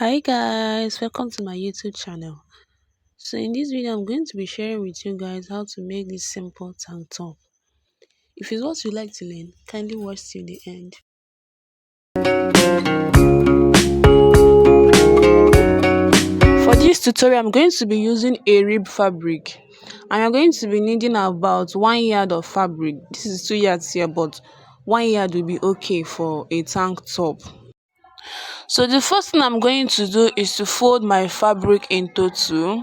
Hi guys, welcome to my YouTube channel. So in this video I'm going to be sharing with you guys how to make this simple tank top. If it's what you like to learn, kindly watch till the end. For this tutorial I'm going to be using a rib fabric, and I'm going to be needing about 1 yard of fabric. This is 2 yards here, but 1 yard will be okay for a tank top. So the first thing I'm going to do is to fold my fabric into two.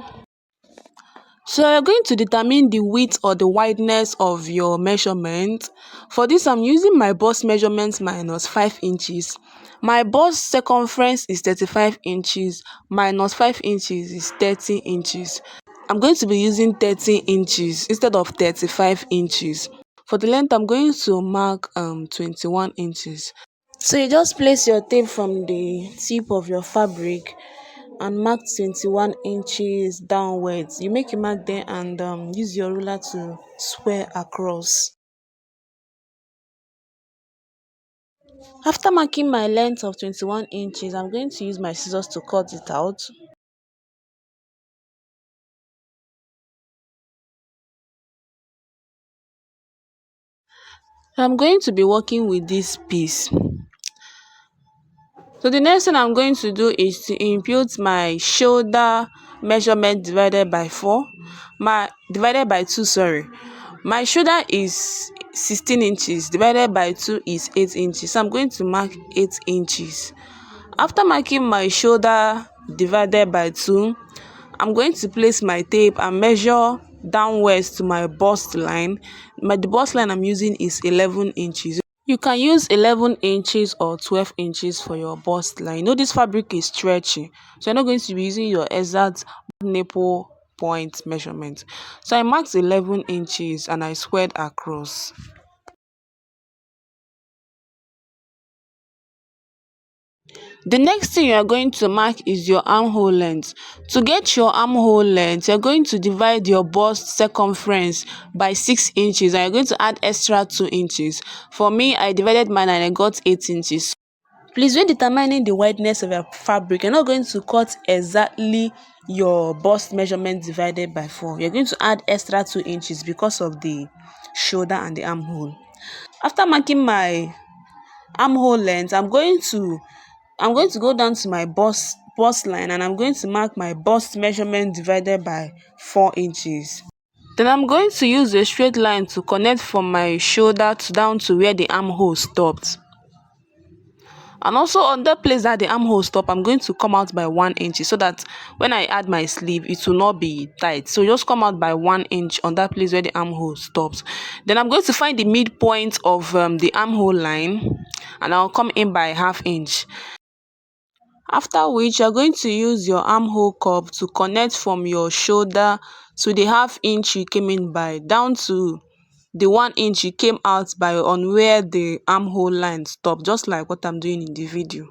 So you're going to determine the width or the wideness of your measurement. For this, I'm using my bust measurement minus 5 inches. My bust circumference is 35 inches, minus 5 inches is 30 inches. I'm going to be using 30 inches instead of 35 inches. For the length, I'm going to mark 21 inches. So you just place your tape from the tip of your fabric and mark 21 inches downwards. You make a mark there and use your ruler to square across. After marking my length of 21 inches, I'm going to use my scissors to cut it out. I'm going to be working with this piece. So the next thing I'm going to do is to impute my shoulder measurement divided by 2, sorry. My shoulder is 16 inches, divided by 2 is 8 inches. So I'm going to mark 8 inches. After marking my shoulder divided by 2, I'm going to place my tape and measure downwards to my bust line. The bust line I'm using is 11 inches. You can use 11 inches or 12 inches for your bust line. You know this fabric is stretchy, so you're not going to be using your exact nipple point measurement. So I marked 11 inches and I squared across. The next thing you are going to mark is your armhole length. To get your armhole length, you're going to divide your bust circumference by 6 inches and you're going to add extra 2 inches. For me, I divided mine and I got 8 inches. Please, when determining the wideness of your fabric, you're not going to cut exactly your bust measurement divided by 4. You're going to add extra 2 inches because of the shoulder and the armhole. After marking my armhole length, I'm going to go down to my bust line and I'm going to mark my bust measurement divided by 4 inches. Then I'm going to use a straight line to connect from my shoulder down to where the armhole stopped. And also on that place that the armhole stop, I'm going to come out by 1 inch so that when I add my sleeve, it will not be tight. So just come out by 1 inch on that place where the armhole stops. Then I'm going to find the midpoint of the armhole line and I'll come in by ½ inch. After which you're going to use your armhole cup to connect from your shoulder to the ½ inch you came in by down to the 1 inch you came out by on where the armhole line stopped, just like what I'm doing in the video.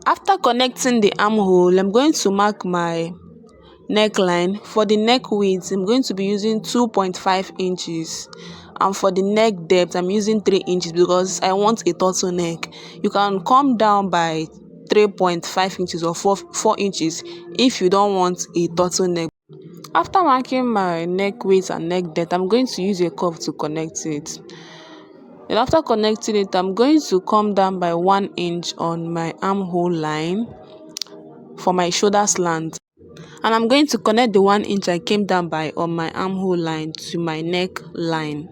After connecting the armhole, I'm going to mark my neckline. For the neck width, I'm going to be using 2.5 inches. And for the neck depth, I'm using 3 inches because I want a turtleneck. You can come down by 3.5 inches or 4 inches if you don't want a turtleneck. After marking my neck width and neck depth, I'm going to use a curve to connect it. And after connecting it, I'm going to come down by 1 inch on my armhole line for my shoulder slant. And I'm going to connect the 1 inch I came down by on my armhole line to my neck line.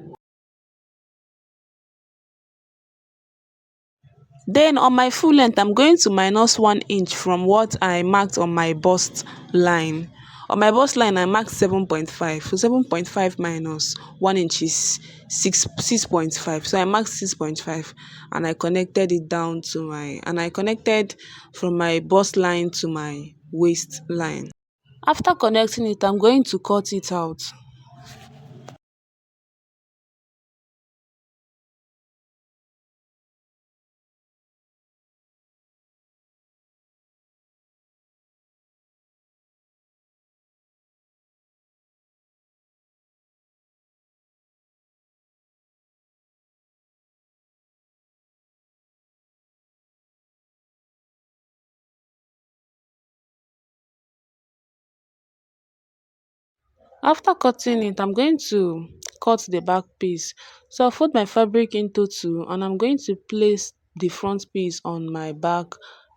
Then on my full length, I'm going to minus 1 inch from what I marked on my bust line. On my bust line, I marked 7.5. So 7.5 minus 1 inch is 6.5. So I marked 6.5 and I connected it down to I connected from my bust line to my waist line. After connecting it, I'm going to cut it out. After cutting it, I'm going to cut the back piece. So I'll fold my fabric into two and I'm going to place the front piece on my back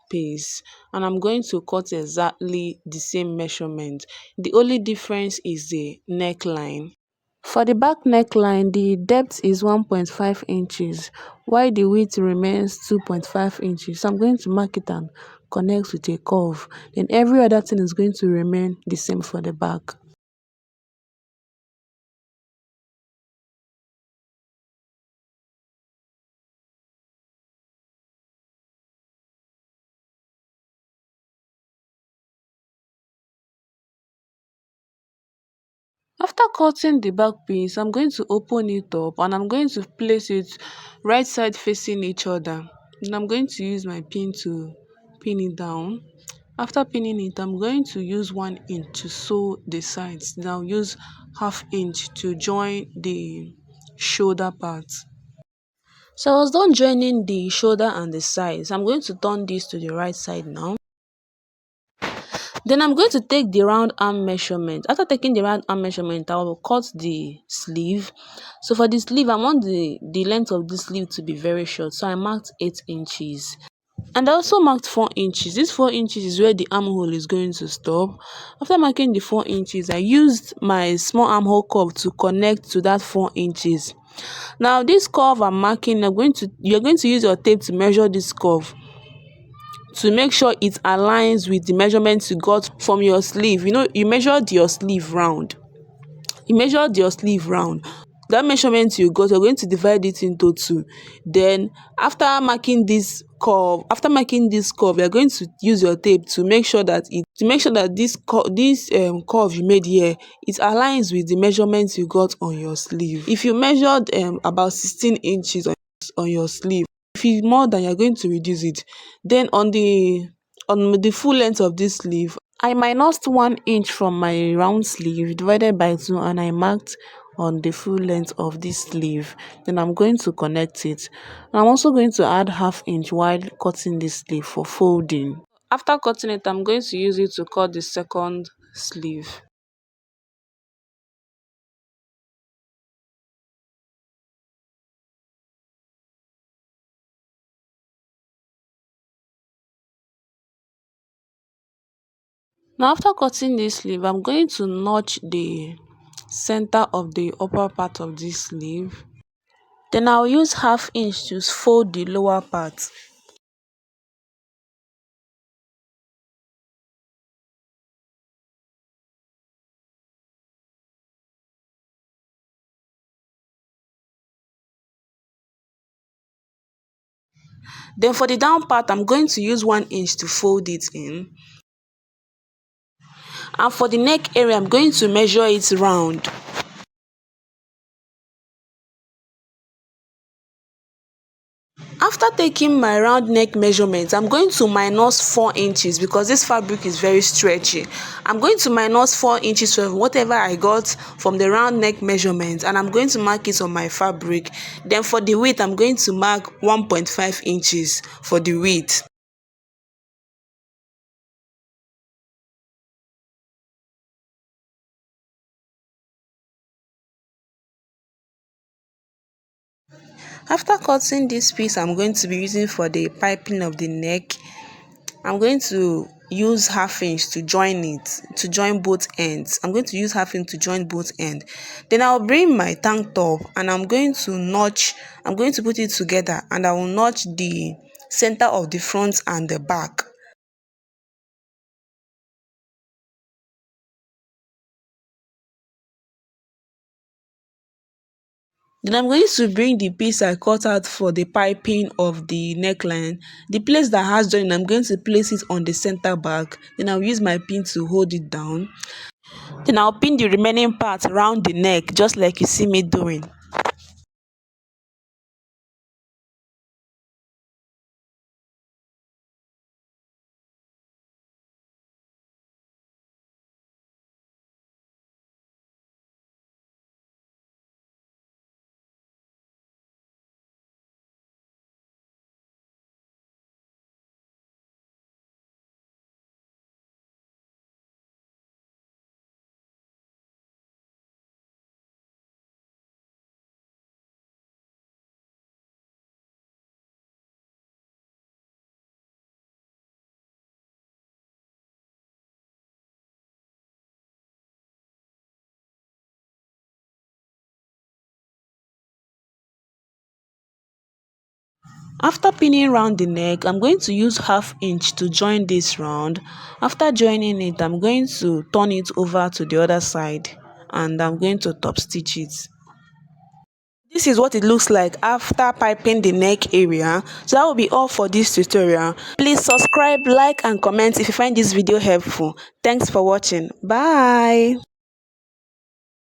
piece, and I'm going to cut exactly the same measurement. The only difference is the neckline. For the back neckline, the depth is 1.5 inches while the width remains 2.5 inches. So I'm going to mark it and connect with a curve. Then every other thing is going to remain the same for the back. After cutting the back piece, I'm going to open it up and I'm going to place it right side facing each other. And I'm going to use my pin to pin it down. After pinning it, I'm going to use 1 inch to sew the sides. Then I'll use half inch to join the shoulder part. So I was done joining the shoulder and the sides. I'm going to turn this to the right side now. Then I'm going to take the round arm measurement. After taking the round arm measurement, I will cut the sleeve. So for the sleeve, I want the length of the sleeve to be very short. So I marked 8 inches. And I also marked 4 inches. This 4 inches is where the armhole is going to stop. After marking the 4 inches, I used my small armhole curve to connect to that 4 inches. Now this curve I'm marking, you're going to use your tape to measure this curve, to make sure it aligns with the measurements you got from your sleeve. You know, you measured your sleeve round. That measurement you got, you're going to divide it into two. Then after marking this curve, you're going to use your tape to make sure that this curve you made here, it aligns with the measurements you got on your sleeve. If you measured about 16 inches on your sleeve, if it's more than, you're going to reduce it. Then on the full length of this sleeve, I minused 1 inch from my round sleeve divided by 2, and I marked on the full length of this sleeve. Then I'm going to connect it. And I'm also going to add half inch while cutting this sleeve for folding. After cutting it, I'm going to use it to cut the second sleeve. Now after cutting this sleeve, I'm going to notch the center of the upper part of this sleeve. Then I'll use half inch to fold the lower part. Then for the down part, I'm going to use 1 inch to fold it in. And for the neck area, I'm going to measure it round. After taking my round neck measurement, I'm going to minus 4 inches because this fabric is very stretchy. I'm going to minus 4 inches from whatever I got from the round neck measurement, and I'm going to mark it on my fabric. Then for the width, I'm going to mark 1.5 inches for the width. After cutting this piece I'm going to be using for the piping of the neck, I'm going to use half inch to join both ends. I'm going to use half inch to join both ends. Then I'll bring my tank top and I'm going to put it together, and I will notch the center of the front and the back. Then I'm going to bring the piece I cut out for the piping of the neckline. The place that has join, I'm going to place it on the center back. Then I'll use my pin to hold it down. Then I'll pin the remaining part around the neck, just like you see me doing. After pinning round the neck, I'm going to use 1/2 inch to join this round. After joining it, I'm going to turn it over to the other side and I'm going to top stitch it. This is what it looks like after piping the neck area. So that will be all for this tutorial. Please subscribe, like and comment if you find this video helpful. Thanks for watching. Bye.